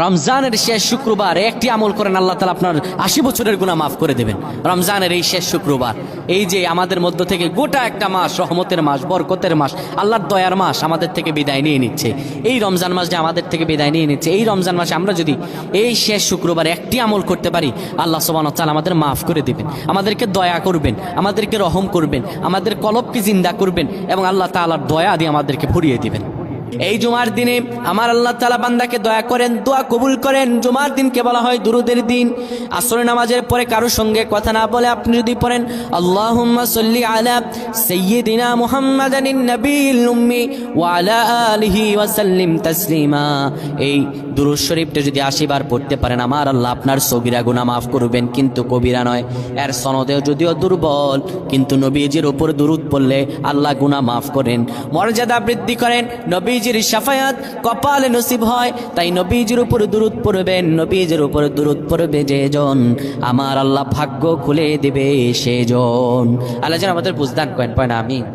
রমজানের শেষ শুক্রবার একটি আমল করেন, আল্লাহ তাআলা আপনার 80 বছরের গুনাহ মাফ করে দেবেন। রমজানের এই শেষ শুক্রবার, এই যে আমাদের মধ্য থেকে গোটা একটা মাস, রহমতের মাস, বরকতের মাস, আল্লাহর দয়ার মাস আমাদের থেকে বিদায় নিয়ে নিচ্ছে। এই রমজান মাস যে আমাদের থেকে বিদায় নিয়ে নিচ্ছে, এই রমজান মাসে আমরা যদি এই শেষ শুক্রবার একটি আমল করতে পারি, আল্লাহ সুবহানাহু ওয়া তাআলা আমাদের মাফ করে দেবেন, আমাদেরকে দয়া করবেন, আমাদেরকে রহম করবেন, আমাদের কলবকে জিন্দা করবেন এবং আল্লাহ তাআলার দয়া দিয়ে আমাদেরকে ভরিয়ে দিবেন। এই জুমার দিনে আমার আল্লাহ তাআলা বান্দাকে দয়া করেন, দোয়া কবুল করেন। জুমার দিনকে বলা হয় দুরুদের দিন। আসর নামাজের পরে কারোর সঙ্গে কথা না বলে আপনি যদি পড়েন আল্লাহুম্মা সাল্লি আলা সাইয়্যিদিনা মুহাম্মাদানিন নবিয়্যিল উম্মি ওয়া আলা আলিহি ওয়া সাল্লিম তাসলিমা, এই দুরূদ শরীফটা যদি 80 বার পড়তে পারেন, আমার আল্লাহ আপনার সগীরা গুনাহ মাফ করবেন, কিন্তু কবিরা নয়। এর সনদেও যদিও দুর্বল, কিন্তু নবীজির উপর দুরূদ পড়লে আল্লাহ গুনাহ মাফ করেন, মর্যাদা বৃদ্ধি করেন, নবীজির শাফায়াত কপালে নসিব হয়। তাই নবীজির উপর দুরূদ পড়বেন, নবীজির উপর দুরূদ পড়বে যেজন, আমার আল্লাহ ভাগ্য খুলে দেবে সেজন। আল্লাহ যেন আমাদের বুঝদান করেন, পায় না। আমিন।